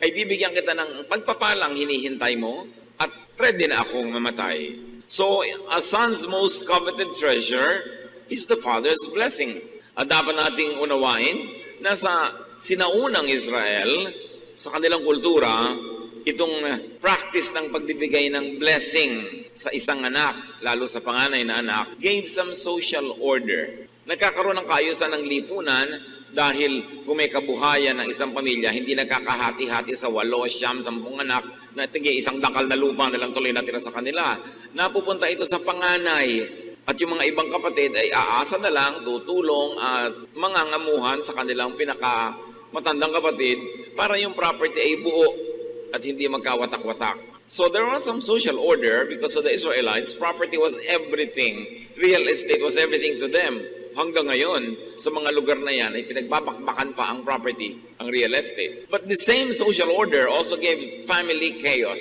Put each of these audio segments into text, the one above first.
ay bibigyan kita ng pagpapalang hinihintay mo at ready na akong mamatay. So, a son's most coveted treasure is the father's blessing. At dapat nating unawain na sa sinaunang Israel, sa kanilang kultura, itong practice ng pagbibigay ng blessing sa isang anak, lalo sa panganay na anak, gave some social order. Nagkakaroon ng kaayusan ng lipunan dahil kung may kabuhayan ng isang pamilya, hindi nagkakahati-hati sa 8, 9, 10 anak na isang dangkal na lupa na lang tuloy natira sa kanila. Napupunta ito sa panganay. At yung mga ibang kapatid ay aasa na lang, tutulong at mangangamuhan sa kanilang pinakamatandang kapatid para yung property ay buo at hindi magkawatak-watak. So there was some social order because of the Israelites. Property was everything. Real estate was everything to them. Hanggang ngayon, sa mga lugar na yan, ay pinagbabakbakan pa ang property, ang real estate. But the same social order also gave family chaos.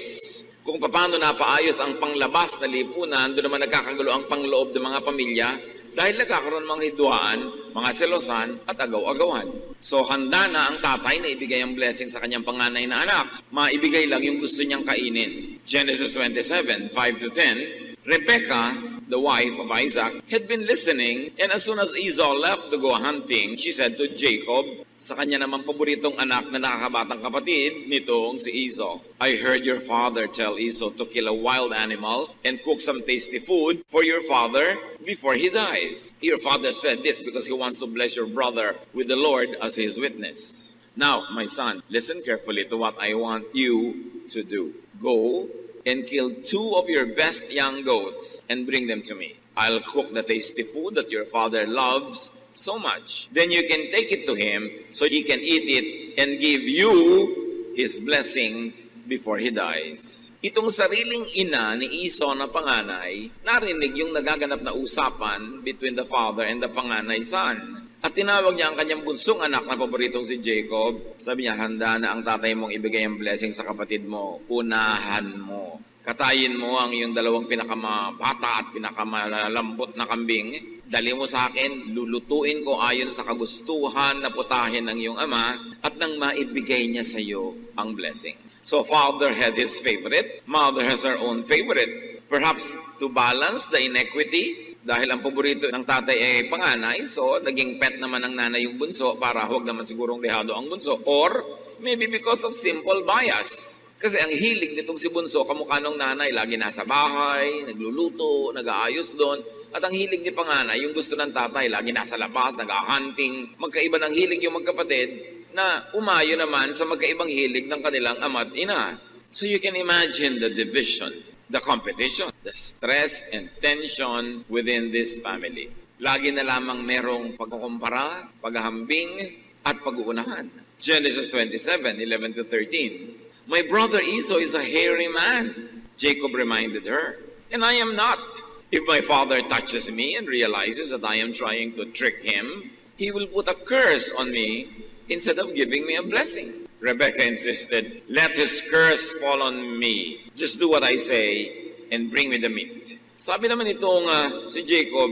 Kung paano napaayos ang panglabas na lipunan, doon naman nagkakagulo ang pangloob ng mga pamilya dahil nagkakaroon ng mga hidwaan, mga selosan at agaw-agawan. So handa na ang tatay na ibigay ang blessing sa kanyang panganay na anak. Maibigay lang yung gusto niyang kainin. Genesis 27, 5-10, Rebecca, the wife of Isaac, had been listening, and as soon as Esau left to go hunting, she said to Jacob, sa kanya naman paboritong anak na nakakabatang kapatid nitong si Esau, I heard your father tell Esau to kill a wild animal and cook some tasty food for your father before he dies. Your father said this because he wants to bless your brother with the Lord as his witness. Now, my son, listen carefully to what I want you to do. Go and kill 2 of your best young goats and bring them to me. I'll cook the tasty food that your father loves so much. Then you can take it to him so he can eat it and give you his blessing before he dies. Itong sariling ina ni Esau na panganay, narinig yung nagaganap na usapan between the father and the panganay son. At tinawag niya ang kanyang bunsong anak na paboritong si Jacob. Sabi niya, handa na ang tatay mong ibigay ang blessing sa kapatid mo. Unahan mo. Katayin mo ang iyong 2 pinakamabata at pinakamalambot na kambing. Dali mo sa akin, lulutuin ko ayon sa kagustuhan na putahin ng iyong ama at nang maibigay niya sa iyo ang blessing. So father had his favorite, mother has her own favorite. Perhaps to balance the inequity, dahil ang paborito ng tatay ay panganay, so naging pet naman ng nanay yung bunso para huwag naman sigurong dehado ang bunso. Or maybe because of simple bias. Kasi ang hilig nitong si bunso, kamukha ng nanay, lagi nasa bahay, nagluluto, nag-aayos doon. At ang hilig ni panganay, yung gusto ng tatay, lagi nasa labas, nag-hunting. Magkaiba ng hilig yung magkapatid na umayo naman sa magkaibang hilig ng kanilang ama at ina. So you can imagine the division, the competition, the stress and tension within this family. Lagi na lamang merong pagkukumpara, paghahambing, at pag-uunahan. Genesis 27, 11-13. My brother Esau is a hairy man, Jacob reminded her, and I am not. If my father touches me and realizes that I am trying to trick him, he will put a curse on me instead of giving me a blessing. Rebecca insisted, let his curse fall on me. Just do what I say and bring me the meat. Sabi naman itong si Jacob,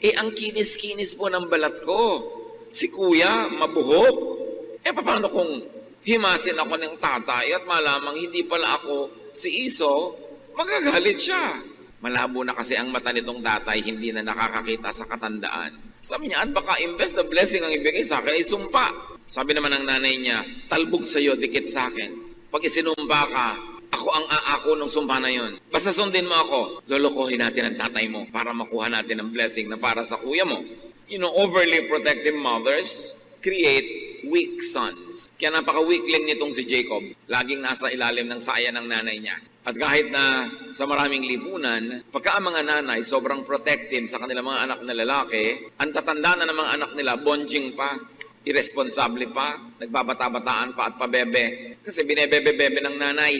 ang kinis-kinis po ng balat ko. Si kuya, mabuhok. Paano kung himasin ako ng tatay at malamang hindi pala ako si Esau, magagalit siya. Malabo na kasi ang mata nitong tatay, hindi na nakakakita sa katandaan. Sabi niya, at baka imbes na blessing ang ibigay sa akin ay sumpa. Sabi naman ng nanay niya, talbog sa'yo, dikit sa akin. Pag isinumpa ka, ako ang aako ng sumpa na yon. Basta sundin mo ako, lolokohin natin ang tatay mo para makuha natin ang blessing na para sa kuya mo. You know, overly protective mothers create weak sons. Kaya napaka-weakling nitong si Jacob. Laging nasa ilalim ng saya ng nanay niya. At kahit na sa maraming lipunan, pagka ang mga nanay sobrang protective sa kanilang mga anak na lalaki, ang tatanda na ng mga anak nila, bonjing pa, irresponsable pa, nagbabata-bataan pa at pabebe. Kasi binebebe-bebe ng nanay.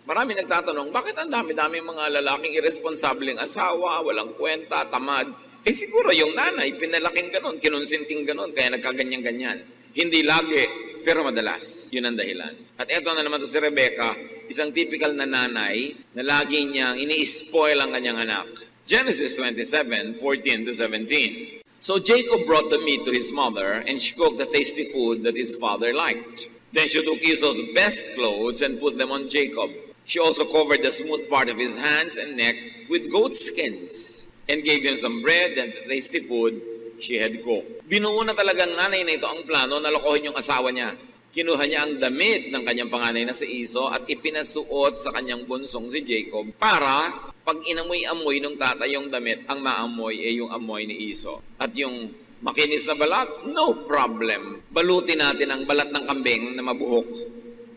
Marami nagtatanong, bakit ang dami-dami mga lalaking irresponsableng asawa, walang kwenta, tamad? Siguro yung nanay, pinalaking ganon, kinonsinting ganon, kaya nagkaganyan-ganyan. Hindi lagi, pero madalas. Yun ang dahilan. At eto na naman to si Rebecca, isang typical na nanay na lagi niyang ini-spoil ang kanyang anak. Genesis 27, 14-17. So Jacob brought the meat to his mother, and she cooked the tasty food that his father liked. Then she took Esau's best clothes and put them on Jacob. She also covered the smooth part of his hands and neck with goat skins and gave him some bread and the tasty food she had cooked. Binuo na talagang nanay na ito ang plano na lokohin yung asawa niya. Kinuha niya ang damit ng kanyang panganay na si Esau at ipinasuot sa kanyang bunsong si Jacob para pag inamoy-amoy ng tatay yung damit, ang maamoy ay yung amoy ni Esau. At yung makinis na balat, no problem. Balutin natin ang balat ng kambing na mabuhok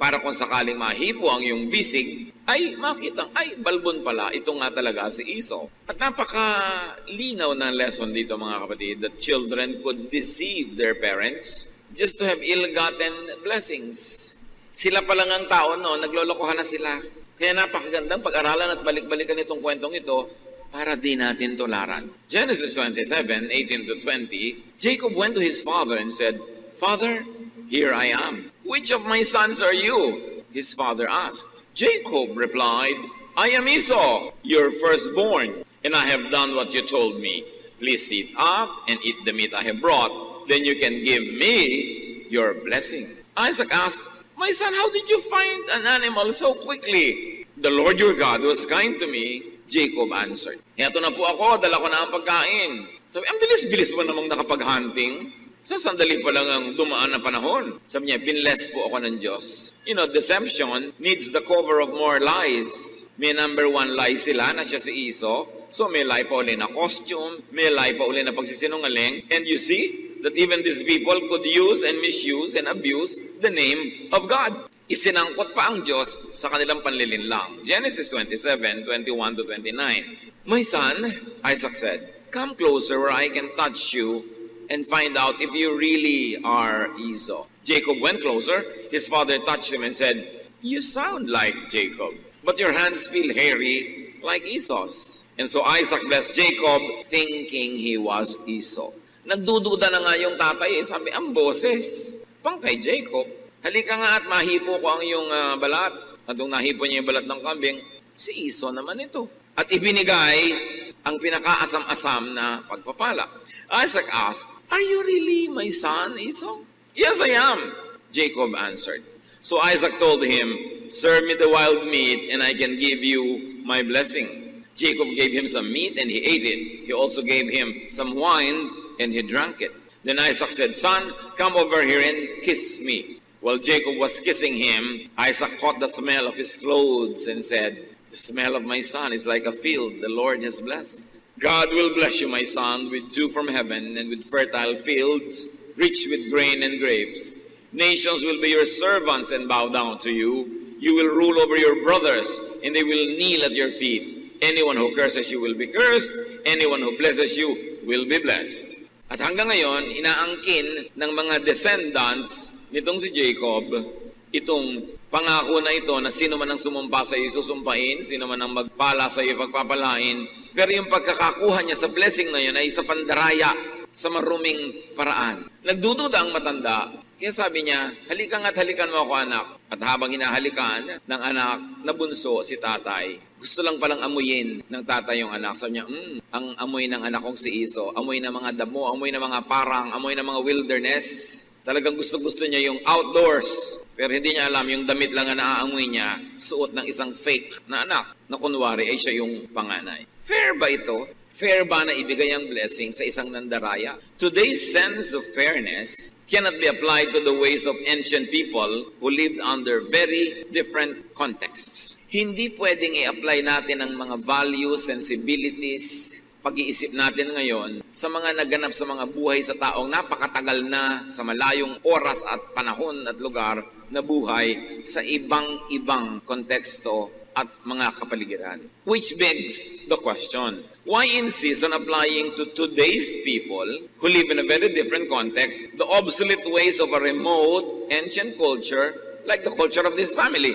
para kung sakaling mahipo ang yung bisig, ay makita, ay balbon pala, ito nga talaga si Esau. At napakalinaw na lesson dito mga kapatid, that children could deceive their parents just to have ill-gotten blessings. Sila pa lang ang tao, no? Naglolokohan na sila. Kaya napakagandang pag-aralan at balik-balikan itong kwentong ito para di natin tularan. Genesis 27, 18 to 20, Jacob went to his father and said, "Father, here I am. Which of my sons are you?" His father asked. Jacob replied, "I am Esau, your firstborn, and I have done what you told me. Please sit up and eat the meat I have brought. Then you can give me your blessing." Isaac asked, "My son, how did you find an animal so quickly?" "The Lord your God was kind to me," Jacob answered. "Eto na po ako, dala ko na ang pagkain." Sabi, ang bilis-bilis mo namang nakapag-hunting. Sa sandali pa lang ang dumaan na panahon. Sabi niya, binless po ako ng Diyos. You know, deception needs the cover of more lies. May number one lie sila na siya si Esau. So may lie pa uli na costume, may lie pa uli na pagsisinungaling. And you see that even these people could use and misuse and abuse the name of God. Isinangkot pa ang Diyos sa kanilang panlilinlang. Genesis 27, 21 to 29. "My son," Isaac said, "come closer where I can touch you and find out if you really are Esau." Jacob went closer. His father touched him and said, "You sound like Jacob, but your hands feel hairy like Esau's." And so Isaac blessed Jacob, thinking he was Esau. Nagdududa na nga yung tatay. Sabi, ang boses, pang kay Jacob. Halika nga at mahipo ko ang iyong balat. At nung nahipo niya yung balat ng kambing, si Esau naman ito. At ibinigay ang pinakaasam-asam na pagpapala. Isaac asked, "Are you really my son, Esau?" "Yes, I am," Jacob answered. So Isaac told him, "Serve me the wild meat, and I can give you my blessing." Jacob gave him some meat, and he ate it. He also gave him some wine, and he drank it. Then Isaac said, "Son, come over here and kiss me." While Jacob was kissing him, Isaac caught the smell of his clothes and said, "The smell of my son is like a field the Lord has blessed. God will bless you, my son, with dew from heaven and with fertile fields, rich with grain and grapes. Nations will be your servants and bow down to you. You will rule over your brothers, and they will kneel at your feet. Anyone who curses you will be cursed. Anyone who blesses you will be blessed." At hanggang ngayon, inaangkin ng mga descendants nitong si Jacob, itong pangako na ito na sino man ang sumumpa sa iyo, susumpain, sino man ang magpala sa iyo, pagpapalain. Pero yung pagkakakuha niya sa blessing na yun ay sa pandaraya, sa maruming paraan. Nagdududa ang matanda, kaya sabi niya, "Halika nga't halikan mo ako, anak." At habang hinahalikan ng anak na bunso si tatay, gusto lang palang amuyin ng tatay yung anak. Sabi niya, ang amoy ng anak kong si Esau, amoy ng mga damo, amoy ng mga parang, amoy ng mga wilderness. Talagang gusto-gusto niya yung outdoors. Pero hindi niya alam, yung damit lang na naaamoy niya, suot ng isang fake na anak, na kunwari ay siya yung panganay. Fair ba ito? Fair ba na ibigay ang blessing sa isang nandaraya? Today's sense of fairness cannot be applied to the ways of ancient people who lived under very different contexts. Hindi pwedeng i-apply natin ang mga values, sensibilities, pag-iisip natin ngayon sa mga naganap sa mga buhay sa taong napakatagal na sa malayong oras at panahon at lugar na buhay sa ibang-ibang konteksto at mga kapaligiran. Which begs the question, why insist on applying to today's people who live in a very different context the obsolete ways of a remote ancient culture like the culture of this family?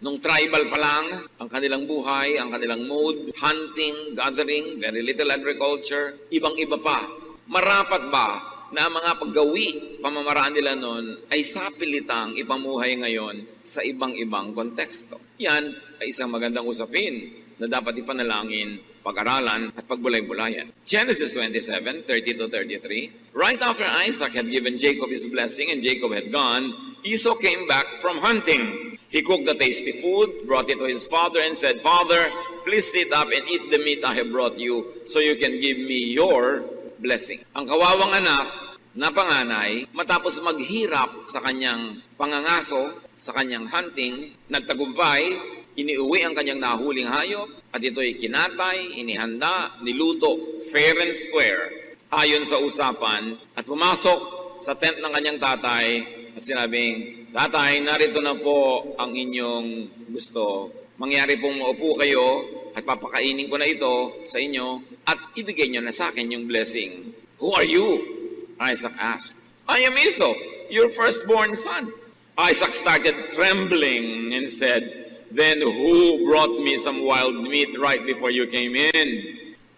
Nung tribal pa lang, ang kanilang buhay, ang kanilang mode, hunting, gathering, very little agriculture, ibang-iba pa. Marapat ba na ang mga paggawi, pamamaraan nila noon ay sapilitang ipamuhay ngayon sa ibang-ibang konteksto? Yan ay isang magandang usapin na dapat ipanalangin, pag-aralan at pagbulay-bulayan. Genesis 27, 30 to 33. Right after Isaac had given Jacob his blessing and Jacob had gone, Esau came back from hunting. He cooked the tasty food, brought it to his father, and said, "Father, please sit up and eat the meat I have brought you, so you can give me your blessing." Ang kawawang anak na panganay, matapos maghirap sa kanyang pangangaso, sa kanyang hunting, nagtagumpay, iniuwi ang kanyang nahuling hayop, at ito'y kinatay, inihanda, niluto, fair and square, ayon sa usapan, at pumasok sa tent ng kanyang tatay, at sinabing, "Tatay, narito na po ang inyong gusto. Mangyari pong maupo kayo, at papakainin ko na ito sa inyo, at ibigay nyo na sa akin yung blessing." "Who are you?" Isaac asked. "I am Esau, your firstborn son." Isaac started trembling and said, "Then who brought me some wild meat right before you came in?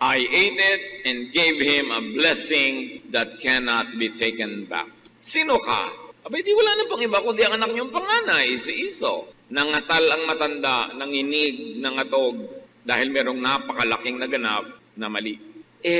I ate it and gave him a blessing that cannot be taken back." "Sino ka?" "Abay, di wala na pang iba kundi ang anak niyong panganay, si Esau." Nangatal ang matanda, nanginig, nangatog, dahil merong napakalaking naganap na mali.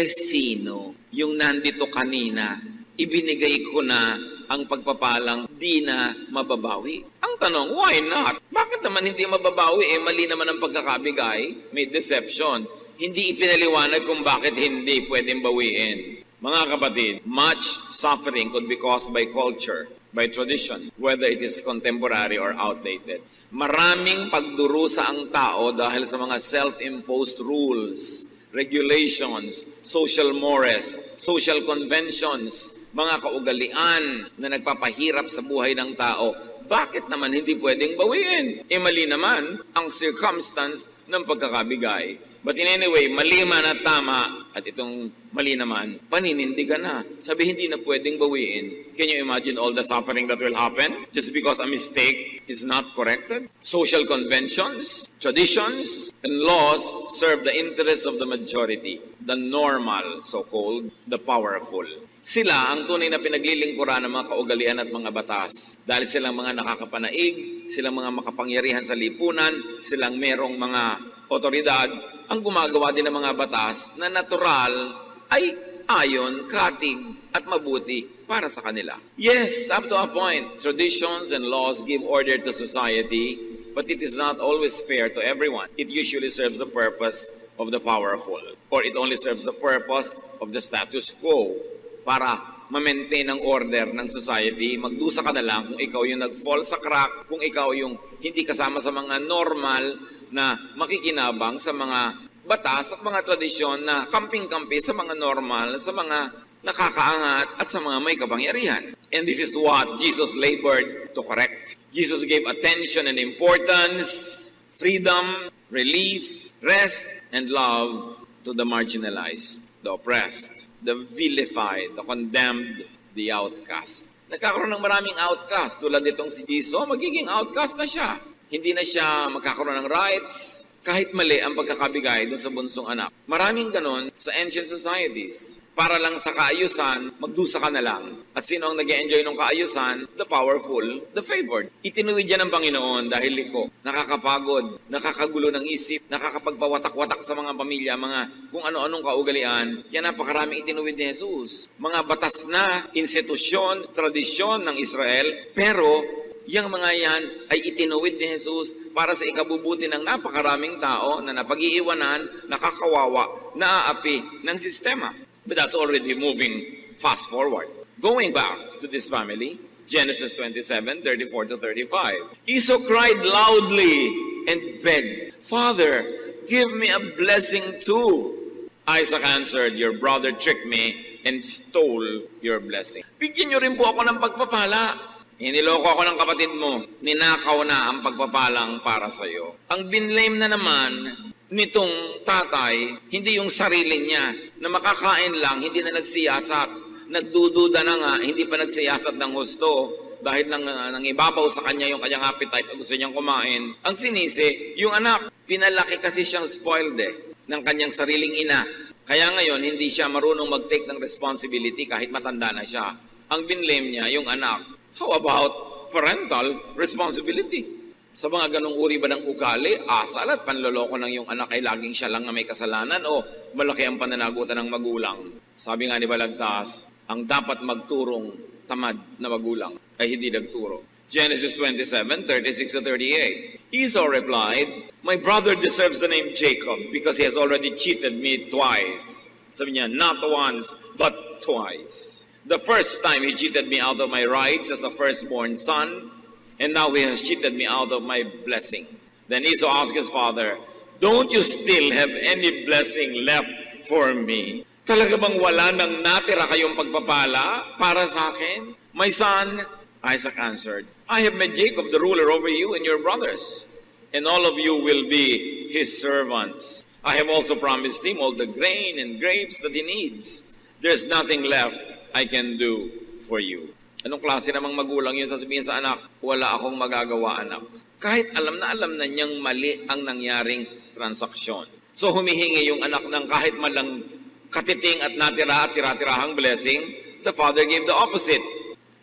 Sino yung nandito kanina? Ibinigay ko na ang pagpapalang di na mababawi. Ang tanong, why not? Bakit naman hindi mababawi? Mali naman ang pagkakabigay, may deception. Hindi ipinaliwanag kung bakit hindi pwedeng bawiin. Mga kapatid, much suffering could be caused by culture, by tradition, whether it is contemporary or outdated. Maraming pagdurusa ang tao dahil sa mga self-imposed rules, regulations, social mores, social conventions, mga kaugalian na nagpapahirap sa buhay ng tao. Bakit naman hindi pwedeng bawiin? Mali naman ang circumstance ng pagkakabigay. But in any way, mali man at tama, at itong mali naman, paninindigan na. Sabi, hindi na pwedeng bawiin. Can you imagine all the suffering that will happen just because a mistake is not corrected? Social conventions, traditions, and laws serve the interests of the majority, the normal, so-called, the powerful. Sila ang tunay na pinaglilingkuran ng mga kaugalian at mga batas. Dahil silang mga nakakapanaig, silang mga makapangyarihan sa lipunan, silang merong mga otoridad, ang gumagawa din ng mga batas na natural ay ayon, katig at mabuti para sa kanila. Yes, up to a point, traditions and laws give order to society, but it is not always fair to everyone. It usually serves the purpose of the powerful, or it only serves the purpose of the status quo. Para ma-maintain ang order ng society, magdusa ka na lang kung ikaw yung nag-fall sa crack, kung ikaw yung hindi kasama sa mga normal na makikinabang sa mga batas at mga tradisyon na kamping-kampi sa mga normal, sa mga nakakaangat at sa mga may kapangyarihan. And this is what Jesus labored to correct. Jesus gave attention and importance, freedom, relief, rest, and love to the marginalized, the oppressed, the vilified, the condemned, the outcast. Nagkakaroon ng maraming outcast. Tulad nitong si Esau, magiging outcast na siya. Hindi na siya magkakaroon ng rights, kahit mali ang pagkakabigay doon sa bunsong anak. Maraming ganon sa ancient societies. Para lang sa kaayusan, magdusa ka na lang. At sino ang nag-e-enjoy ng kaayusan? The powerful, the favored. Itinuwid yan ng Panginoon dahil liko. Nakakapagod, nakakagulo ng isip, nakakapagpawatak-watak sa mga pamilya, mga kung ano-anong kaugalian. Kaya napakaraming itinuwid ni Jesus. Mga batas na, institusyon, tradisyon ng Israel, pero yung mga yan ay itinuwid ni Jesus para sa ikabubuti ng napakaraming tao na napag-iiwanan, nakakawawa, naaapi ng sistema. But that's already moving fast forward. Going back to this family, Genesis 27, 34 to 35. Esau cried loudly and begged, "Father, give me a blessing too." Isaac answered, "Your brother tricked me and stole your blessing." Bigyan niyo rin po ako ng pagpapala. Iniloko ako ng kapatid mo, ninakaw na ang pagpapalang para sa iyo. Ang binlame na naman nitong tatay, hindi yung sarili niya, na makakain lang, hindi na nagsiyasat. Nagdududa na nga, hindi pa nagsiyasat ng husto dahil nangibabaw sa kanya yung kanyang appetite at gusto niyang kumain. Ang sinisi, yung anak, pinalaki kasi siyang spoiled ng kanyang sariling ina. Kaya ngayon, hindi siya marunong mag-take ng responsibility kahit matanda na siya. Ang binlame niya, yung anak. How about parental responsibility? Sa mga ganong uri ba ng ugali, asal at panloloko ng yung anak ay laging siya lang na may kasalanan o malaki ang pananagutan ng magulang? Sabi nga ni Balagtas, ang dapat magturong tamad na magulang ay hindi nagturo. Genesis 27:36-38. Esau replied, "My brother deserves the name Jacob because he has already cheated me twice." Sabi niya, not once, but twice. The first time he cheated me out of my rights as a firstborn son, and now he has cheated me out of my blessing. Then Esau asked his father, "Don't you still have any blessing left for me?" Talaga bang wala nang natira kayong pagpapala para sa akin? "My son," Isaac answered, "I have made Jacob the ruler over you and your brothers, and all of you will be his servants. I have also promised him all the grain and grapes that he needs. There's nothing left I can do for you." Anong klase namang magulang yun sasabihin sa anak? Wala akong magagawa, anak. Kahit alam na niyang mali ang nangyaring transaksyon. So humihingi yung anak ng kahit malang katiting at natira at tira-tirahang blessing. The father gave the opposite.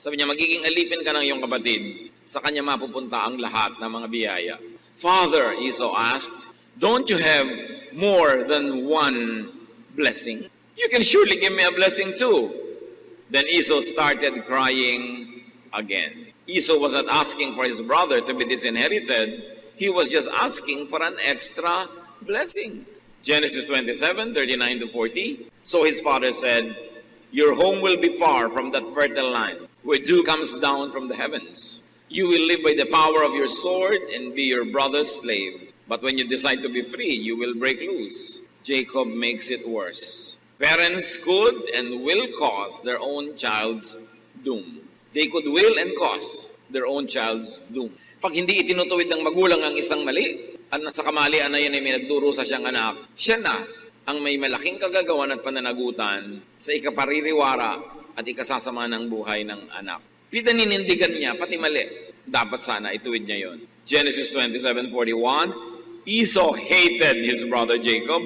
Sabi niya, magiging alipin ka ng iyong kapatid. Sa kanya mapupunta ang lahat ng mga biyaya. "Father," Esau asked, "don't you have more than one blessing? You can surely give me a blessing too." Then Esau started crying again. Esau was not asking for his brother to be disinherited. He was just asking for an extra blessing. Genesis 27:39-40. So his father said, "Your home will be far from that fertile land, where dew comes down from the heavens. You will live by the power of your sword and be your brother's slave. But when you decide to be free, you will break loose." Jacob makes it worse. Parents could and will cause their own child's doom. They could will and cause their own child's doom. Pag hindi itinutuwid ng magulang ang isang mali, at nasa kamalian na yan ay may nagdurusa siyang anak, siya na ang may malaking kagagawan at pananagutan sa ikapaririwara at ikasasama ng buhay ng anak. Pinaninindigan niya, pati mali. Dapat sana ituwid niya yon. Genesis 27:41, Esau hated his brother Jacob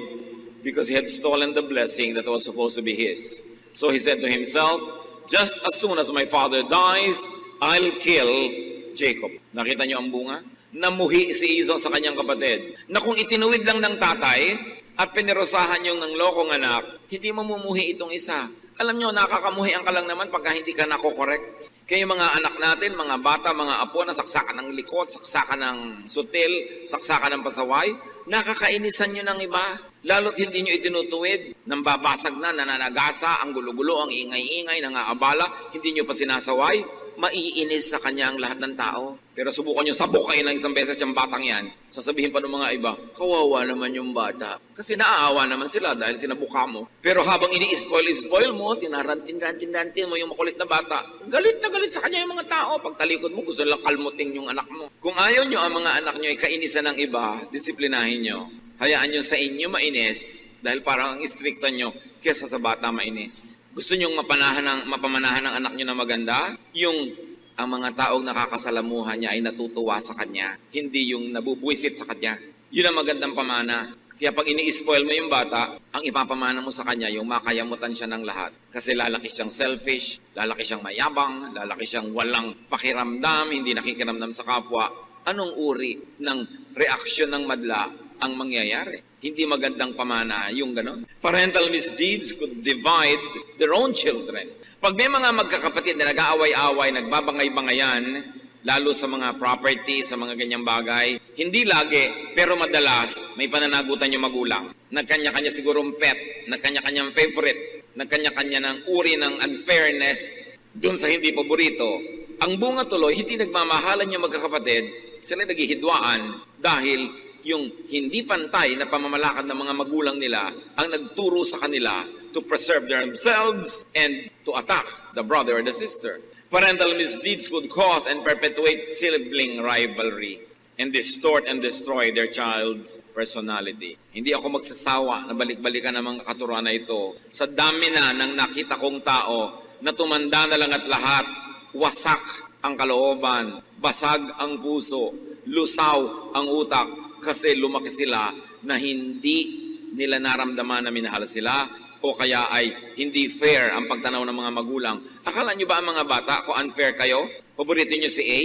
because he had stolen the blessing that was supposed to be his. So he said to himself, "Just as soon as my father dies, I'll kill Jacob." Nakita niyo ang bunga? Namuhi si Esau sa kanyang kapatid na kung itinuwid lang ng tatay at pinirosahan yung ng lokong anak, hindi mamumuhi itong isa. Alam nyo, nakakamuhian ka lang naman pagka hindi ka nako-correct. Kaya yung mga anak natin, mga bata, mga apo, na saksakan ng likot, saksakan ng sutil, saksakan ng pasaway, nakakainisan nyo ng iba. Lalo't hindi nyo itinutuwid. Nambabasag na, nananagasa, ang gulo-gulo, ang ingay-ingay, nangaabala, hindi nyo pa sinasaway, maiinis sa kanya ang lahat ng tao. Pero subukan nyo, sabukain ng isang beses yung batang yan. Sasabihin pa ng mga iba, kawawa naman yung bata. Kasi naaawa naman sila dahil sinabuka mo. Pero habang ini-spoil mo, tinarantin mo yung makulit na bata, galit na galit sa kanya yung mga tao. Pag talikod mo, gusto lang kalmutin yung anak mo. Kung ayaw nyo ang mga anak nyo ay kainisan ng iba, disiplinahin nyo. Hayaan nyo sa inyo mainis dahil parang ang istrikta nyo kesa sa bata mainis. Gusto nyong mapamanahan ng anak nyo na maganda? Yung ang mga taong nakakasalamuhan niya ay natutuwa sa kanya, hindi yung nabubuisit sa kanya. Yun ang magandang pamana. Kaya pag ini-spoil mo yung bata, ang ipapamana mo sa kanya, yung makayamutan siya ng lahat. Kasi lalaki siyang selfish, lalaki siyang mayabang, lalaki siyang walang pakiramdam, hindi nakikiramdam sa kapwa. Anong uri ng reaksyon ng madla ang mangyayari? Hindi magandang pamana yung gano'n. Parental misdeeds could divide their own children. Pag may mga magkakapatid na nag-aaway-away, nagbabangay-bangayan, lalo sa mga property, sa mga ganyang bagay, hindi lagi, pero madalas, may pananagutan yung magulang. Nagkanya-kanya sigurong pet, nagkanya-kanyang favorite, nagkanya-kanya ng uri ng unfairness dun sa hindi paborito. Ang bunga tuloy, hindi nagmamahalan yung magkakapatid, sila naghihidwaan dahil yung hindi pantay na pamamalakad ng mga magulang nila ang nagturo sa kanila to preserve themselves and to attack the brother or the sister. Parental misdeeds could cause and perpetuate sibling rivalry and distort and destroy their child's personality. Hindi ako magsasawa na balik-balikan ang mga katuruan na ito. Sa dami na ng nakita kong tao na tumanda na lang at lahat, wasak ang kalooban, basag ang puso, lusaw ang utak, kasi lumaki sila na hindi nila naramdaman na minahal sila o kaya ay hindi fair ang pagtanaw ng mga magulang. Akala nyo ba ang mga bata, kung unfair kayo, paborito nyo si A?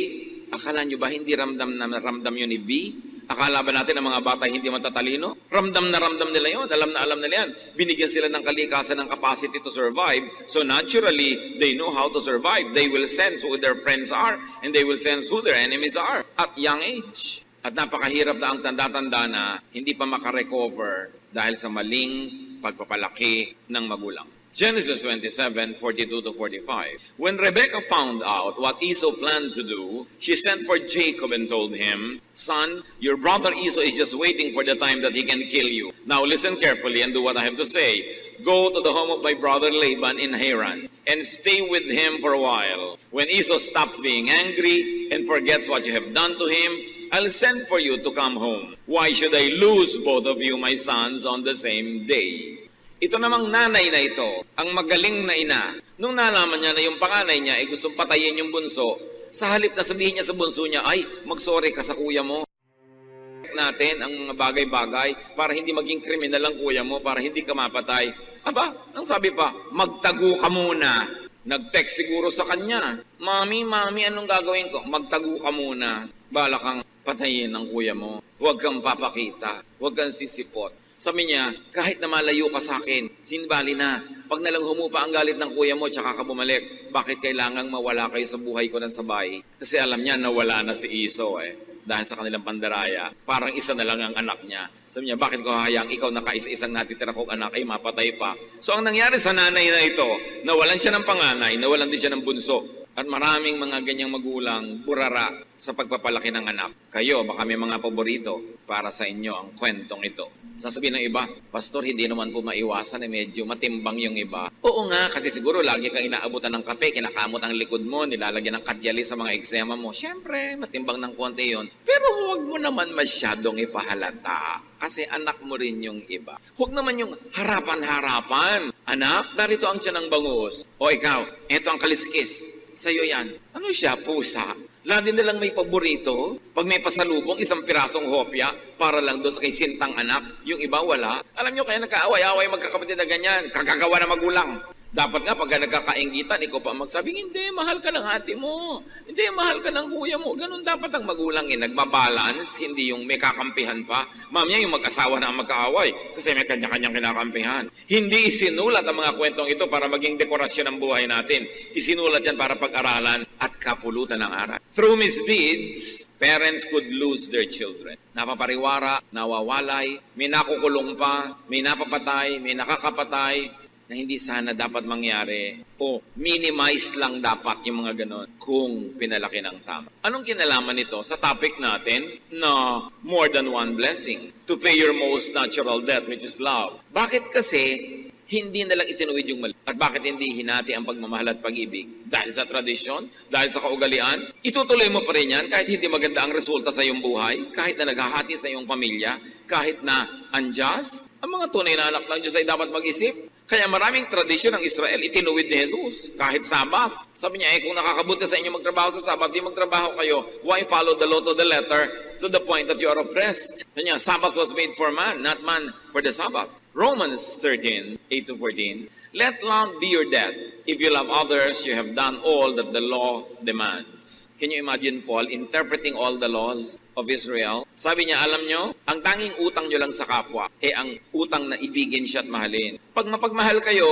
Akala nyo ba hindi ramdam yun ni B? Akala ba natin ang mga bata hindi matatalino? Ramdam na ramdam nila yon, alam na alam nila yan. Binigyan sila ng kalikasan ng capacity to survive, so naturally, they know how to survive. They will sense who their friends are, and they will sense who their enemies are at young age. At napakahirap na ang tanda-tanda na hindi pa makarecover dahil sa maling pagpapalaki ng magulang. Genesis 27:42-45. When Rebekah found out what Esau planned to do, she sent for Jacob and told him, "Son, your brother Esau is just waiting for the time that he can kill you. Now listen carefully and do what I have to say. Go to the home of my brother Laban in Haran and stay with him for a while. When Esau stops being angry and forgets what you have done to him, I'll send for you to come home. Why should I lose both of you, my sons, on the same day?" Ito namang nanay na ito, ang magaling na ina, nung nalaman niya na yung panganay niya ay gustong patayin yung bunso, sa halip na sabihin niya sa bunso niya, ay, mag-sorry ka sa kuya mo. Natin ang mga bagay-bagay para hindi maging kriminal ang kuya mo, para hindi ka mapatay. Aba, ang sabi pa, magtago ka muna. Nag-text siguro sa kanya, Mami, anong gagawin ko? Magtago ka muna. Bala kang patayin ng kuya mo. Huwag kang papakita. Huwag kang sisipot. Sabi niya, kahit na malayo ka sa akin, sinbali na. Pag nalang humupa ang galit ng kuya mo, tsaka ka bumalik, bakit kailangang mawala kayo sa buhay ko ng sabay? Kasi alam niya, nawala na si Esau dahil sa kanilang pandaraya. Parang isa na lang ang anak niya. Sabi niya, bakit ko hahayang ikaw na kaisa-isang natitira kong anak ay mapatay pa? So ang nangyari sa nanay na ito, nawalan siya ng panganay, nawalan din siya ng bunso. At maraming mga ganyang magulang burara sa pagpapalaki ng anak. Kayo, baka may mga paborito para sa inyo ang kwentong ito. Sasabihin ng iba, Pastor, hindi naman po maiwasan, medyo matimbang yung iba. Oo nga, kasi siguro lagi kang inaabutan ng kape, kinakamot ang likod mo, nilalagyan ng katyali sa mga eksema mo. Siyempre, matimbang ng konti yon. Pero huwag mo naman masyadong ipahalata. Kasi anak mo rin yung iba. Huwag naman yung harapan-harapan. Anak, darito ang tiyan ng bangus. O ikaw, eto ang kaliskis. Sa'yo yan. Ano siya? Pusa. Lagi nilang may paborito. Pag may pasalubong, isang pirasong hopya para lang doon sa kay sintang anak. Yung iba wala. Alam nyo, kaya nagkaaway-away magkakapatid na ganyan. Kagagawa na magulang. Dapat nga, pag nagkakaingitan, ikaw pa magsabing, hindi, mahal ka ng ate mo. Hindi, mahal ka ng kuya mo. Ganun dapat ang magulang nagbabalance, hindi yung may kakampihan pa. Mamaya yung mag-asawa na ang magkaaway kasi may kanya-kanyang kinakampihan. Hindi isinulat ang mga kwentong ito para maging dekorasyon ng buhay natin. Isinulat yan para pag-aralan at kapulutan ng aral. Through misdeeds, parents could lose their children. Napapariwara, nawawalay, may nakukulong pa, may napapatay, may nakakapatay, na hindi sana dapat mangyari o minimize lang dapat yung mga ganon kung pinalaki ng tama. Anong kinalaman nito sa topic natin na more than one blessing? To pay your most natural debt, which is love. Bakit kasi hindi na lang itinuwid yung mali? At bakit hindi hinati ang pagmamahal at pag-ibig? Dahil sa tradisyon? Dahil sa kaugalian? Itutuloy mo pa rin yan kahit hindi maganda ang resulta sa iyong buhay? Kahit na naghahati sa iyong pamilya? Kahit na unjust? Ang mga tunay na anak ng Diyos ay dapat mag-isip. Kaya maraming tradisyon ng Israel itinuwid ni Jesus. Kahit Sabbath. Sabi niya, kung nakakabuti sa inyo magtrabaho sa Sabbath, di magtrabaho kayo. Why follow the law to the letter to the point that you are oppressed? Sabi niya, Sabbath was made for man, not man for the Sabbath. Romans 13:8-14. Let love be your debt. If you love others, you have done all that the law demands. Can you imagine Paul interpreting all the laws of Israel? Sabi niya, alam nyo, ang tanging utang nyo lang sa kapwa, ang utang na ibigin siya at mahalin. Pag mapagmahal kayo,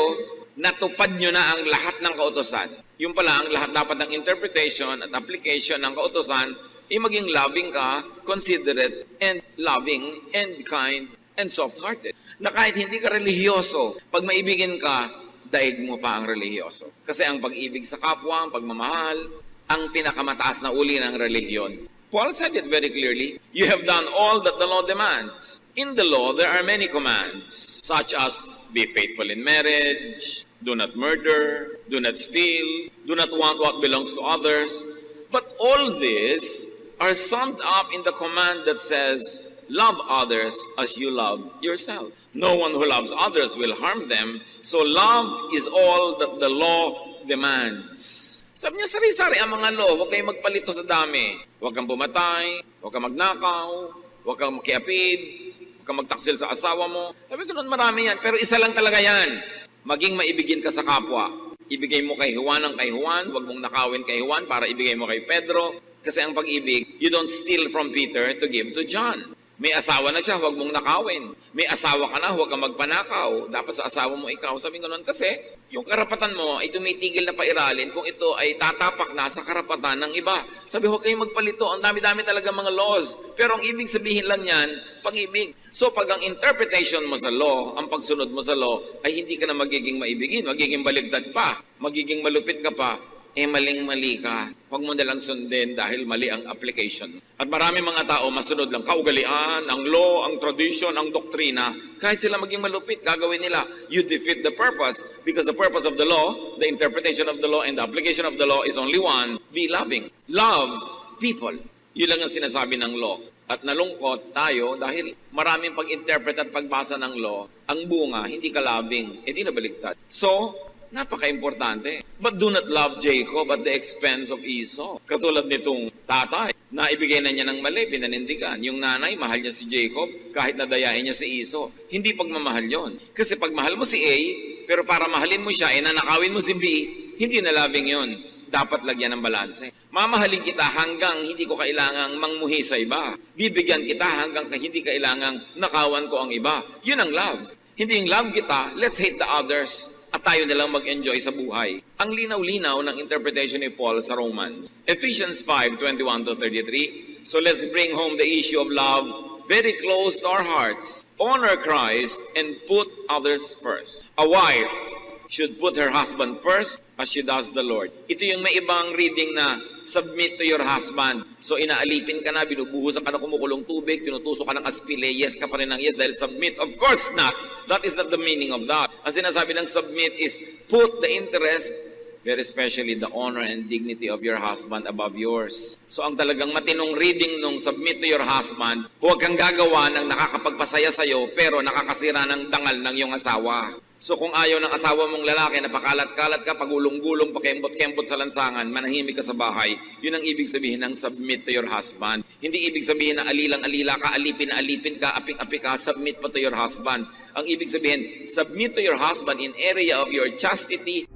natupad nyo na ang lahat ng kautosan. Yung pala, ang lahat dapat ng interpretation at application ng kautosan, maging loving ka, considerate, and loving, and kind, and soft-hearted. Na kahit hindi ka relihiyoso, pag maibigin ka, daig mo pa ang relihiyoso. Kasi ang pag-ibig sa kapwa, ang pagmamahal, ang pinakamataas na uli ng relihiyon. Paul said it very clearly, you have done all that the law demands. In the law, there are many commands, such as be faithful in marriage, do not murder, do not steal, do not want what belongs to others. But all these are summed up in the command that says, love others as you love yourself. No one who loves others will harm them. So love is all that the law demands. Sabi niya, sari-sari ang mga law. Huwag kayong magpalito sa dami. Huwag kang pumatay. Huwag kang magnakaw. Huwag kang makiapid. Huwag kang magtaksil sa asawa mo. Sabi ko noon, marami yan. Pero isa lang talaga yan. Maging maibigin ka sa kapwa. Ibigay mo kay Juan ang kay Juan. Huwag mong nakawin kay Juan para ibigay mo kay Pedro. Kasi ang pag-ibig, you don't steal from Peter to give to John. May asawa na siya, huwag mong nakawin. May asawa ka na, huwag kang magpanakaw. Dapat sa asawa mo ikaw. Sabi ko noon kasi, yung karapatan mo ay tumitigil na pairalin kung ito ay tatapak na sa karapatan ng iba. Sabi, huwag kayong magpalito. Ang dami-dami talaga mga laws. Pero ang ibig sabihin lang yan, pag-ibig. So pag ang interpretation mo sa law, ang pagsunod mo sa law, ay hindi ka na magiging maibigin, magiging baligtad pa, magiging malupit ka pa, maling-mali ka. Huwag mo nalang sundin dahil mali ang application. At marami mga tao masunod lang kaugalian, ang law, ang tradition, ang doktrina. Kahit sila maging malupit, gagawin nila. You defeat the purpose because the purpose of the law, the interpretation of the law, and the application of the law is only one, be loving. Love people. Yun lang ang sinasabi ng law. At nalungkot tayo dahil maraming pag-interpret at pagbasa ng law, ang bunga, hindi ka loving, di nabaligtad. So, napaka-importante. But do not love Jacob at the expense of Esau. Katulad nitong tatay, na ibigay na niya ng mali, pinanindigan. Yung nanay, mahal niya si Jacob, kahit nadayain niya si Esau. Hindi pagmamahal yon. Kasi pag mahal mo si A, pero para mahalin mo siya, nanakawin mo si B, hindi na loving yon. Dapat lagyan ng balanse. Mamahalin kita hanggang hindi ko kailangang mangmuhi sa iba. Bibigyan kita hanggang hindi kailangang nakawan ko ang iba. Yun ang love. Hindi yung love kita, let's hate the others. At tayo na lang mag-enjoy sa buhay. Ang linaw-linaw ng interpretation ni Paul sa Romans. Ephesians 5:21-33. So let's bring home the issue of love very close to our hearts. Honor Christ and put others first. A wife should put her husband first as she does the Lord. Ito yung may ibang reading na submit to your husband. So inaalipin ka na, binubuhusan ka na kumukulong tubig, tinutusok ka ng aspile, yes ka pa rin ng yes dahil submit. Of course not. That is not the meaning of that. Ang sinasabi ng submit is put the interest, very especially the honor and dignity of your husband above yours. So ang talagang matinong reading nung submit to your husband, huwag kang gagawa ng nakakapagpasaya sa'yo pero nakakasira ng dangal ng iyong asawa. So kung ayaw ng asawa mong lalaki na pakalat-kalat ka, pagulong-gulong, pakembot-kembot sa lansangan, manahimik ka sa bahay, yun ang ibig sabihin ng submit to your husband. Hindi ibig sabihin na alilang-alila ka, alipin ka, aping-api ka, submit pa to your husband. Ang ibig sabihin, submit to your husband in area of your chastity,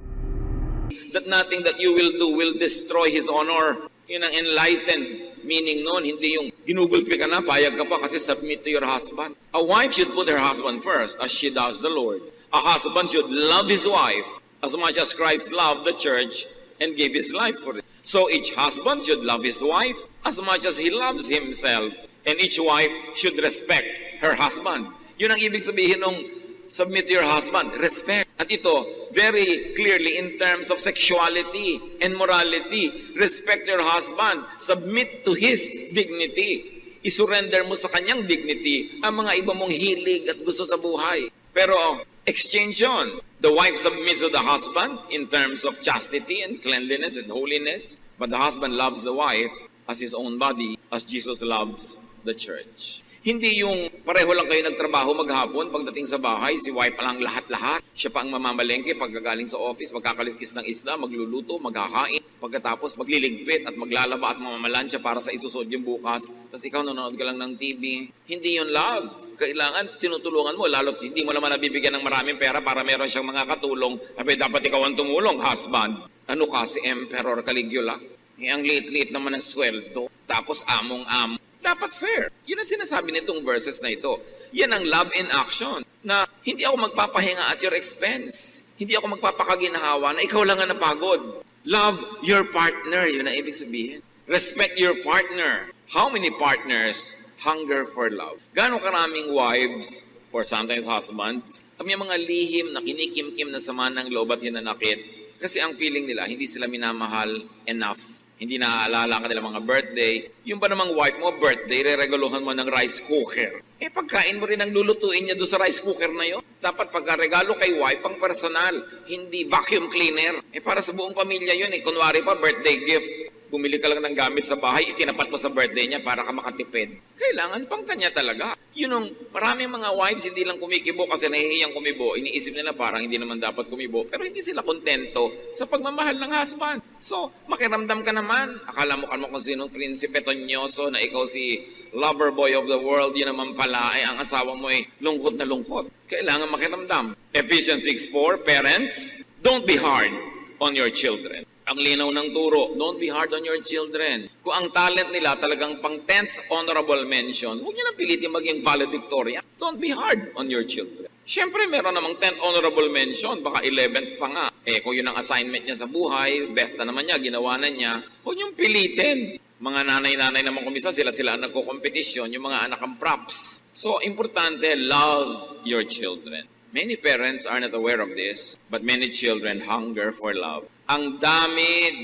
that nothing that you will do will destroy his honor. Yun ang enlightened meaning nun, hindi yung ginugulpi ka na, payag ka pa kasi submit to your husband. A wife should put her husband first as she does the Lord. A husband should love his wife as much as Christ loved the church and gave his life for it. So each husband should love his wife as much as he loves himself. And each wife should respect her husband. Yun ang ibig sabihin ng submit to your husband, respect. At ito, very clearly in terms of sexuality and morality, respect your husband, submit to his dignity. Isurrender mo sa kanyang dignity ang mga iba mong hilig at gusto sa buhay. Pero exchange yun. The wife submits to the husband in terms of chastity and cleanliness and holiness, but the husband loves the wife as his own body, as Jesus loves the church. Hindi yung pareho lang kayo nagtrabaho maghapon, pagdating sa bahay, si wife pa lang lahat-lahat. Siya pa ang mamamalengke pagkagaling sa office, magkakaliskis ng isda, magluluto, maghakain. Pagkatapos magliligpit at maglalaba at mamamalansya para sa isusod yung bukas. Tapos ikaw nanonood ka lang ng TV. Hindi yun love. Kailangan tinutulungan mo, lalo't hindi mo naman nabibigyan ng maraming pera para meron siyang mga katulong. Abay, dapat ikaw ang tumulong, husband. Ano ka, si Emperor Caligula? Ang liit-liit naman ang sweldo. Tapos among-amo. Dapat fair. Yun ang sinasabi nitong verses na ito. Yan ang love in action. Na hindi ako magpapahinga at your expense. Hindi ako magpapakaginhawa na ikaw lang ang napagod. Love your partner. Yun ang ibig sabihin. Respect your partner. How many partners hunger for love? Gaano karaming wives or sometimes husbands may mga lihim na kinikim-kim na sama ng loob at hinanakit kasi ang feeling nila hindi sila minamahal enough. Hindi naaalala ka nila mga birthday. Yung ba namang wife mo, birthday, re-regalohan mo ng rice cooker. Pagkain mo rin ang lulutuin niya doon sa rice cooker na yon. Dapat pagka-regalo kay wife, pang personal, hindi vacuum cleaner. Para sa buong pamilya yun. Kunwari pa, birthday gift. Bumili ka lang ng gamit sa bahay, itinapat mo sa birthday niya para ka makatipid. Kailangan pang kanya talaga. Yun ang maraming mga wives hindi lang kumikibo kasi nahihiyang kumibo. Iniisip nila parang hindi naman dapat kumibo. Pero hindi sila kontento sa pagmamahal ng husband. So, makiramdam ka naman. Akala mo kung sinong prinsipe tonyoso na ikaw si lover boy of the world. Yun naman pala ay ang asawa mo ay lungkot na lungkot. Kailangan makiramdam. Ephesians 6:4, parents, don't be hard on your children. Ang linaw ng turo, don't be hard on your children. Kung ang talent nila talagang pang 10th honorable mention, huwag nyo nang pilitin maging valedictorian. Don't be hard on your children. Siyempre, meron namang 10th honorable mention, baka 11th pa nga. Kung yun ang assignment niya sa buhay, best na naman niya, ginawa na niya, huwag niyong pilitin. Mga nanay-nanay naman kumisa, sila ang nagko-competition, yung mga anak ang props. So, importante, love your children. Many parents are not aware of this, but many children hunger for love. Ang daming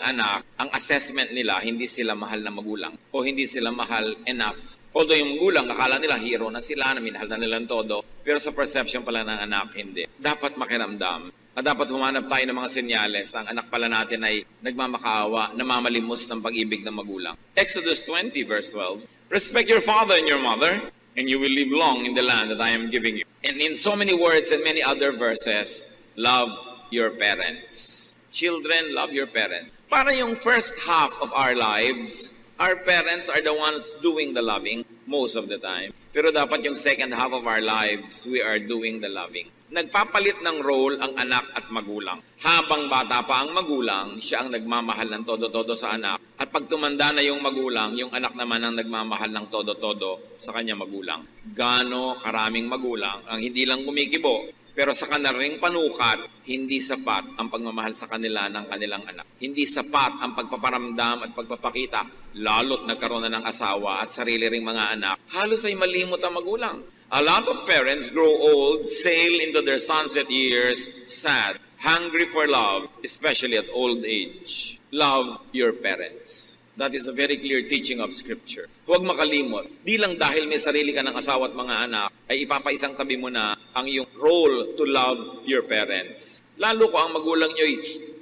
anak, ang assessment nila, hindi sila mahal na magulang o hindi sila mahal enough. Although yung magulang, akala nila hero na sila, na minahal na nilang todo, pero sa perception pala ng anak, hindi. Dapat makiramdam. At dapat humanap tayo ng mga senyales ang anak pala natin ay nagmamakaawa, namamalimos ng pag-ibig ng magulang. Exodus 20 verse 12, respect your father and your mother, and you will live long in the land that I am giving you. And in so many words and many other verses, love your parents. Children, love your parents. Para yung first half of our lives, our parents are the ones doing the loving most of the time. Pero dapat yung second half of our lives, we are doing the loving. Nagpapalit ng role ang anak at magulang. Habang bata pa ang magulang, siya ang nagmamahal ng todo-todo sa anak. At pag tumanda na yung magulang, yung anak naman ang nagmamahal ng todo-todo sa kanya magulang. Gaano karaming magulang ang hindi lang kumikibo, pero sa kanilang panukat, hindi sapat ang pagmamahal sa kanila ng kanilang anak. Hindi sapat ang pagpaparamdam at pagpapakita, lalo't nagkaroon na ng asawa at sarili ring mga anak. Halos ay malimot ang magulang. A lot of parents grow old, sail into their sunset years, sad, hungry for love, especially at old age. Love your parents. That is a very clear teaching of Scripture. Huwag makalimot. Di lang dahil may sarili ka ng asawa at mga anak, ay ipapaisang tabi mo na ang iyong role to love your parents. Lalo ko ang magulang nyo'y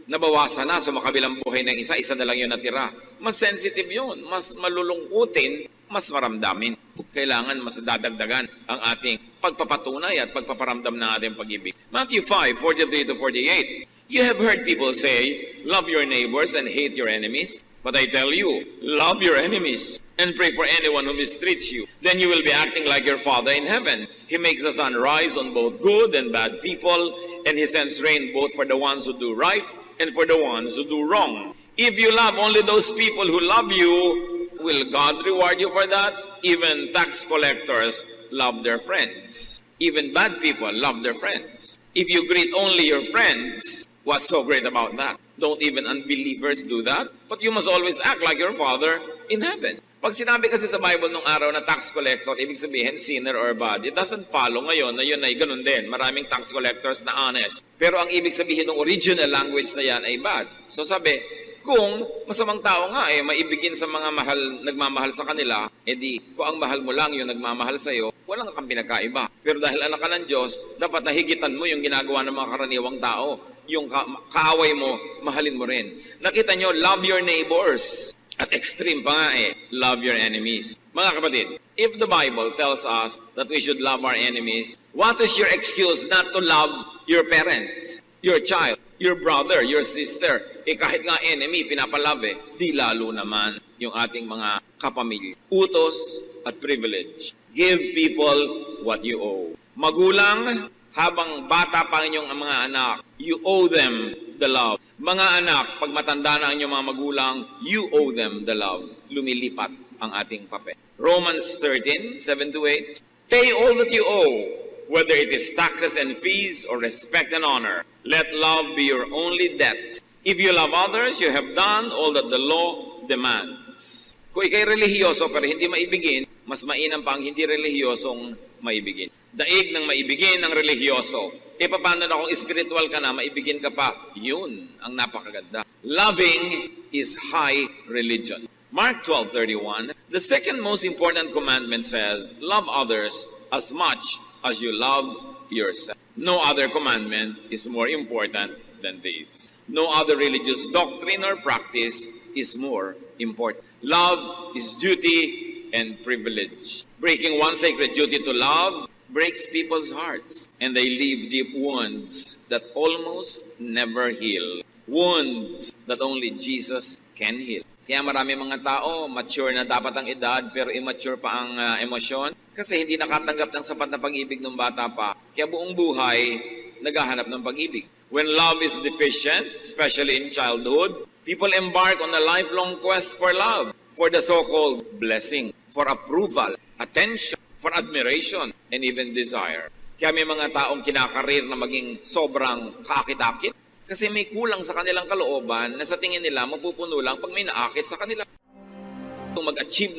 nabawasan na sa makabilang buhay ng isa na lang yun natira. Mas sensitive yun, mas malulungkutin, mas maramdamin. Kailangan mas dadagdagan ang ating pagpapatunay at pagpaparamdam ng ating pag-ibig. Matthew 5:43-48. You have heard people say, love your neighbors and hate your enemies. But I tell you, love your enemies and pray for anyone who mistreats you. Then you will be acting like your Father in heaven. He makes the sun rise on both good and bad people, and He sends rain both for the ones who do right and for the ones who do wrong. If you love only those people who love you, will God reward you for that? Even tax collectors love their friends. Even bad people love their friends. If you greet only your friends, what's so great about that? Don't even unbelievers do that? But you must always act like your Father in heaven. Pag sinabi kasi sa Bible nung araw na tax collector, ibig sabihin sinner or bad, it doesn't follow ngayon na yun ay ganun din. Maraming tax collectors na honest. Pero ang ibig sabihin ng original language na yan ay bad. So sabi, kung masamang tao nga maibigin sa mga nagmamahal sa kanila, edi kung ang mahal mo lang yung nagmamahal sa iyo, walang kang pinagkaiba. Pero dahil anak ka ng Diyos, dapat nahigitan mo yung ginagawa ng mga karaniwang tao. Yung kaaway mo, mahalin mo rin. Nakita nyo, love your neighbors. At extreme pa nga love your enemies. Mga kapatid, if the Bible tells us that we should love our enemies, what is your excuse not to love your parents, your child, your brother, your sister? Kahit nga enemy, pinapalove di lalo naman yung ating mga kapamilya. Utos at privilege. Give people what you owe. Magulang, habang bata pa inyong mga anak, you owe them the love. Mga anak, pag matanda na ang inyong mga magulang, you owe them the love. Lumilipat ang ating papel. Romans 13:7-8. Pay all that you owe, whether it is taxes and fees or respect and honor. Let love be your only debt. If you love others, you have done all that the law demands. Kung ikay relihiyoso pero hindi maibigin, mas mainam pa ang hindi relihiyosong maibigin. Daig ng maibigin ng relihiyoso. Paano na kung spiritual ka na, maibigin ka pa? Yun ang napakaganda. Loving is high religion. Mark 12:31, the second most important commandment says, love others as much as you love yourself. No other commandment is more important than this. No other religious doctrine or practice is more important. Love is duty and privilege. Breaking one sacred duty to love breaks people's hearts, and they leave deep wounds that almost never heal. Wounds that only Jesus can heal. Kaya marami mga tao, mature na dapat ang edad, pero immature pa ang emosyon, kasi hindi nakatanggap ng sapat na pag-ibig ng bata pa. Kaya buong buhay, naghahanap ng pag-ibig. When love is deficient, especially in childhood, people embark on a lifelong quest for love, for the so-called blessing, for approval, attention, for admiration, and even desire. Kaya may mga taong kinakarir na maging sobrang kaakit-akit kasi may kulang sa kanilang kalooban na sa tingin nila mapupuno lang pag may naakit sa kanila. Mag-achieve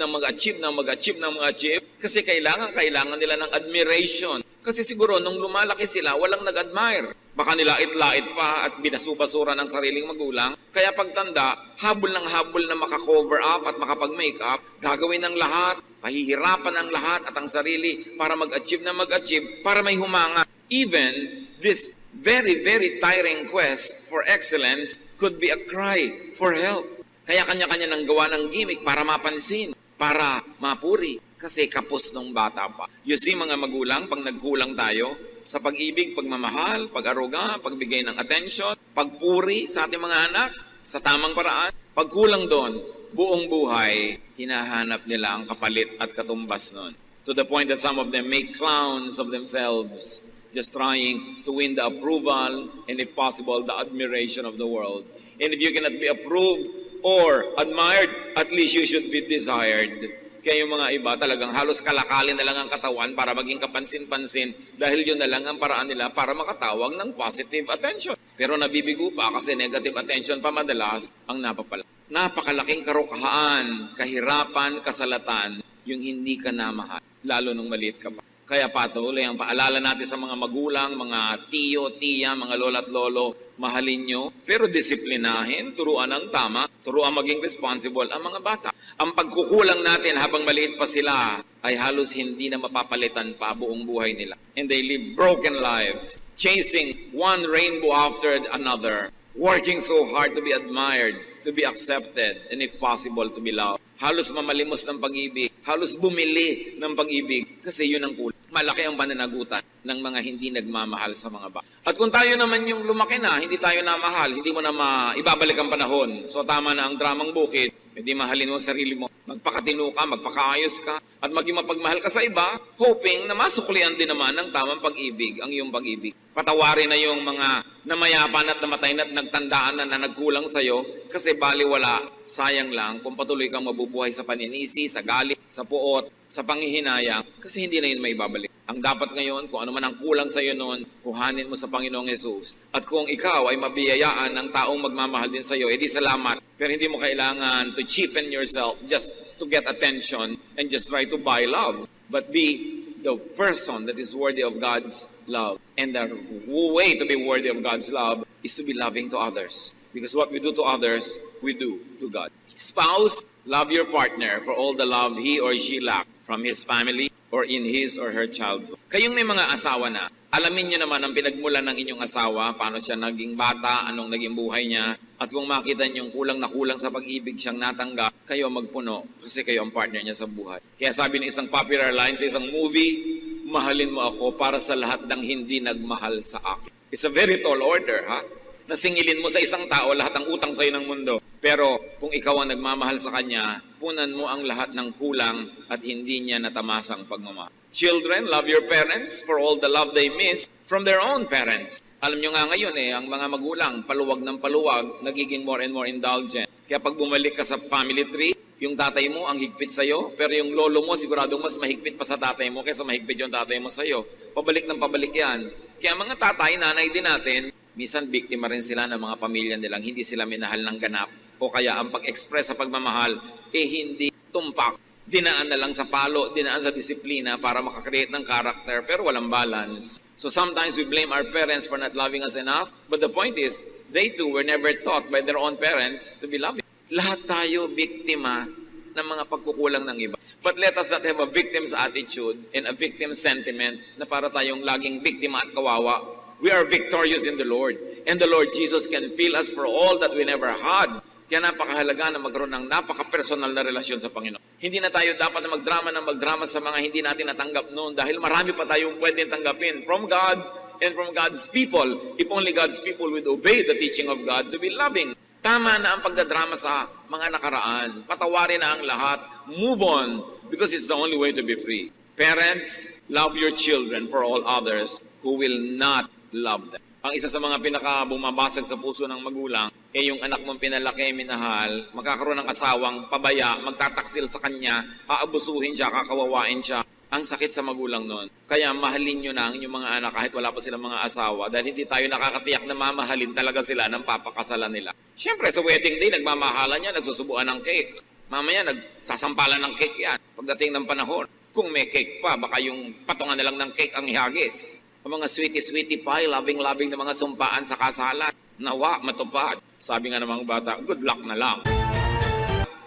kasi kailangan nila ng admiration. Kasi siguro nung lumalaki sila, walang nag-admire. Baka nilait-lait pa at binasubasura ng sariling magulang. Kaya pagtanda, habol na makakover up at makapag-make up, gagawin ng lahat, pahihirapan ng lahat at ang sarili para mag-achieve, para may humanga. Even this very, very tiring quest for excellence could be a cry for help. Kaya kanya-kanya nang gawa ng gimmick para mapansin, para mapuri. Kasi kapos nung bata pa. You see mga magulang, pag nagkulang tayo sa pag-ibig, pagmamahal, pag-aruga, pagbigay ng attention, pagpuri sa ating mga anak, sa tamang paraan, pagkulang doon, buong buhay, hinahanap nila ang kapalit at katumbas nun. To the point that some of them make clowns of themselves, just trying to win the approval and if possible, the admiration of the world. And if you cannot be approved or admired, at least you should be desired. Kaya yung mga iba talagang halos kalakalin na lang ang katawan para maging kapansin-pansin dahil yun na lang ang paraan nila para makatawag ng positive attention. Pero nabibigo pa kasi negative attention pa madalas ang napapala. Napakalaking karukahaan, kahirapan, kasalatan, yung hindi ka namahal, lalo nung maliit ka pa. Kaya patuloy ang paalala natin sa mga magulang, mga tiyo, tiya, mga lola at lolo, mahalin nyo, pero disiplinahin, turuan ng tama, turuan maging responsible ang mga bata. Ang pagkukulang natin habang maliit pa sila ay halos hindi na mapapalitan pa buong buhay nila. And they live broken lives, chasing one rainbow after another, working so hard to be admired, to be accepted, and if possible, to be loved. Halos mamalimos ng pag-ibig, halos bumili ng pag-ibig kasi yun ang kulang. Malaki ang pananagutan ng mga hindi nagmamahal sa mga bata. At kung tayo naman yung lumaki na, hindi tayo namahal, hindi mo na ibabalik ang panahon. So tama na ang dramang bukid, hindi mahalin mo ang sarili mo. Magpakatino ka, magpakaayos ka, at maging mapagmahal ka sa iba, hoping na masuklian din naman ng tamang pag-ibig, ang iyong pag-ibig. Patawarin na yung mga namayapan at namatay na at nagtandaan na nagkulang sa'yo, kasi baliwala, sayang lang kung patuloy kang mabubuhay sa paninisi, sa galit, sa puot, sa panghihinayang, kasi hindi na yun may babalik. Ang dapat ngayon, kung ano man ang kulang sa iyo noon, kuhanin mo sa Panginoong Jesus. At kung ikaw ay mabiyayaan ng taong magmamahal din sa iyo, edi salamat. Pero hindi mo kailangan to cheapen yourself just to get attention and just try to buy love. But be the person that is worthy of God's love. And the way to be worthy of God's love is to be loving to others. Because what we do to others, we do to God. Spouse, love your partner for all the love he or she lacks from his family or in his or her childhood. Kayong may mga asawa na, alamin niyo naman ang pinagmulan ng inyong asawa, paano siya naging bata, anong naging buhay niya, at kung makita niyong kulang na kulang sa pag-ibig siyang natanggap, kayo magpuno kasi kayo ang partner niya sa buhay. Kaya sabi ng isang popular line sa isang movie, mahalin mo ako para sa lahat ng hindi nagmahal sa akin. It's a very tall order, ha? Nasingilin mo sa isang tao lahat ng utang sa'yo ng mundo. Pero kung ikaw ang nagmamahal sa kanya, punan mo ang lahat ng kulang at hindi niya natamasang pagmamahal. Children, love your parents for all the love they miss from their own parents. Alam nyo nga ngayon ang mga magulang, paluwag ng paluwag, nagiging more and more indulgent. Kaya pag bumalik ka sa family tree, yung tatay mo ang higpit sa'yo, pero yung lolo mo siguradong mas mahigpit pa sa tatay mo kaysa mahigpit yung tatay mo sa'yo. Pabalik ng pabalik yan. Kaya mga tatay, nanay din natin, minsan biktima rin sila ng mga pamilya nilang hindi sila minahal ng ganap o kaya ang pag-express sa pagmamahal hindi tumpak. Dinaan na lang sa palo, dinaan sa disiplina para makakreate ng character pero walang balance. So sometimes we blame our parents for not loving us enough, but the point is, they too were never taught by their own parents to be loving. Lahat tayo biktima ng mga pagkukulang ng iba. But let us not have a victim's attitude and a victim's sentiment na para tayong laging biktima at kawawa. We are victorious in the Lord. And the Lord Jesus can fill us for all that we never had. Kaya napakahalaga na magkaroon ng napaka-personal na relasyon sa Panginoon. Hindi na tayo dapat na magdrama sa mga hindi natin natanggap noon dahil marami pa tayong pwedeng tanggapin from God and from God's people. If only God's people would obey the teaching of God to be loving. Tama na ang pagdadrama sa mga nakaraan. Patawarin na ang lahat. Move on because it's the only way to be free. Parents, love your children for all others who will not love them. Ang isa sa mga pinaka-bumabasag sa puso ng magulang, yung anak mong pinalaki, minahal, magkakaroon ng asawang pabaya, magtataksil sa kanya, aabusuhin siya, kakawawain siya. Ang sakit sa magulang nun. Kaya mahalin nyo na ang inyong mga anak kahit wala pa silang mga asawa dahil hindi tayo nakakatiyak na mamahalin talaga sila ng papakasalan nila. Siyempre, sa wedding day, nagmamahalan yan, nagsusubuan ng cake. Mamaya, nagsasampalan ng cake yan. Pagdating ng panahon, kung may cake pa, baka yung patungan na lang ng cake ang ihagis. Ang mga sweetie-sweetie pie, loving-loving na mga sumpaan sa kasalan. Nawa, matupad. Sabi nga ng mga bata, good luck na lang.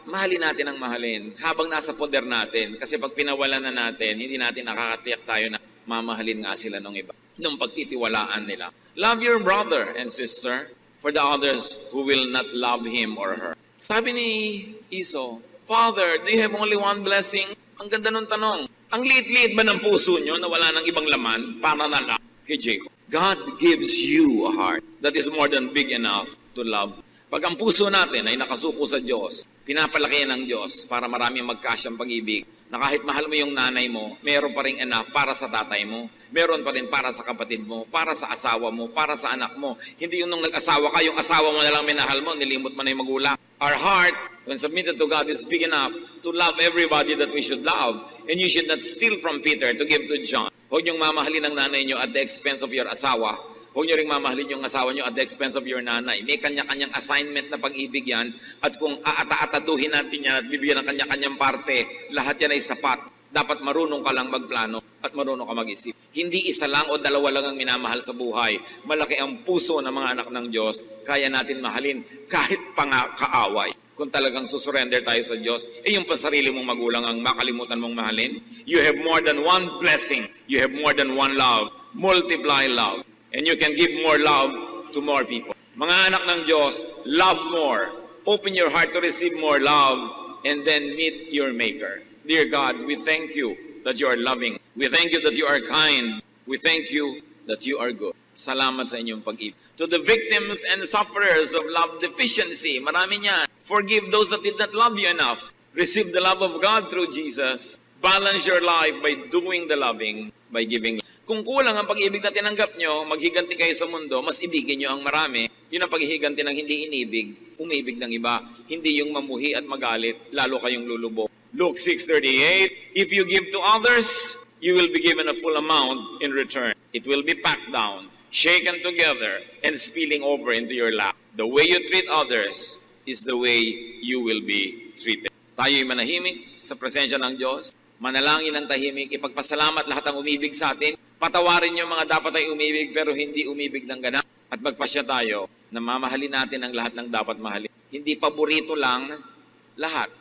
Mahalin natin ang mahalin habang nasa poder natin. Kasi pag pinawalan na natin, hindi natin nakakatiyak tayo na mamahalin nga sila ng iba. Nung pagtitiwalaan nila. Love your brother and sister for the others who will not love him or her. Sabi ni Esau, Father, do you have only one blessing? Ang ganda ng tanong. Ang liit-liit ba ng puso nyo na wala ng ibang laman para na lang kay Jacob? God gives you a heart that is more than big enough to love. Pag ang puso natin ay nakasuko sa Diyos, pinapalaki ng Diyos para maraming magkasyang pag-ibig, na kahit mahal mo yung nanay mo, meron pa rin enough para sa tatay mo, meron pa rin para sa kapatid mo, para sa asawa mo, para sa anak mo. Hindi yung nung nag-asawa ka, yung asawa mo na lang minahal mo, nilimot mo na yung magulang. Our heart, when submitted to God, is big enough to love everybody that we should love. And you should not steal from Peter to give to John. Huwag niyong mamahalin ang nanay niyo at the expense of your asawa. Huwag niyo ring mamahalin yung asawa niyo at the expense of your nanay. May kanya-kanyang assignment na pag-ibig yan. At kung aata-atatuhin natin yan at bibigyan ng kanya-kanyang parte, lahat yan ay sapat. Dapat marunong ka lang magplano at marunong ka mag-isip. Hindi isa lang o dalawa lang ang minamahal sa buhay. Malaki ang puso ng mga anak ng Diyos. Kaya natin mahalin kahit pa nga kaaway. Kung talagang susurrender tayo sa Diyos, yung pasarili mong magulang ang makalimutan mong mahalin. You have more than one blessing. You have more than one love. Multiply love. And you can give more love to more people. Mga anak ng Diyos, love more. Open your heart to receive more love and then meet your Maker. Dear God, we thank you that you are loving. We thank you that you are kind. We thank you that you are good. Salamat sa inyong pag-ibig. To the victims and sufferers of love deficiency, marami niyan. Forgive those that did not love you enough. Receive the love of God through Jesus. Balance your life by doing the loving, by giving. Kung kulang ang pag-ibig na tinanggap nyo, maghiganti kayo sa mundo, mas ibigin nyo ang marami. Yun ang paghihiganti ng hindi inibig, umibig ng iba. Hindi yung mamuhi at magalit, lalo kayong lulubog. Luke 6:38, if you give to others, you will be given a full amount in return. It will be packed down, shaken together, and spilling over into your lap. The way you treat others is the way you will be treated. Tayo'y manahimik sa presensya ng Diyos. Manalangin ng tahimik, ipagpasalamat lahat ang umibig sa atin. Patawarin yung mga dapat ay umibig pero hindi umibig ng ganap. At magpasya tayo na mamahalin natin ang lahat ng dapat mahalin. Hindi paborito lang lahat.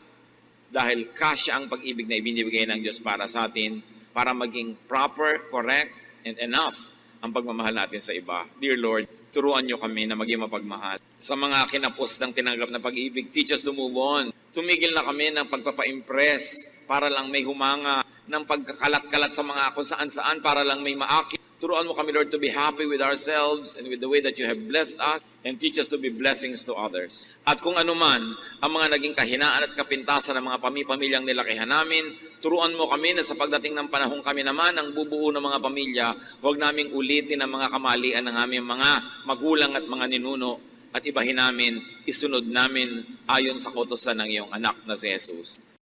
Dahil kasya ang pag-ibig na ibinibigay ng Diyos para sa atin para maging proper, correct, and enough ang pagmamahal natin sa iba. Dear Lord, turuan niyo kami na maging mapagmahal. Sa mga kinapos ng tinanggap na pag-ibig, teach us to move on. Tumigil na kami ng pagpapa-impress para lang may humanga, ng pagkakalat-kalat sa mga kung saan-saan para lang may maakit. Turuan mo kami, Lord, to be happy with ourselves and with the way that you have blessed us and teach us to be blessings to others. At kung anuman ang mga naging kahinaan at kapintasan ng mga pamilyang nilakihan namin, turuan mo kami na sa pagdating ng panahon kami naman ang bubuo ng mga pamilya, huwag naming ulitin ang mga kamalian ng aming mga magulang at mga ninuno at ibahin namin, isunod namin ayon sa kautusan ng iyong anak na si Jesus.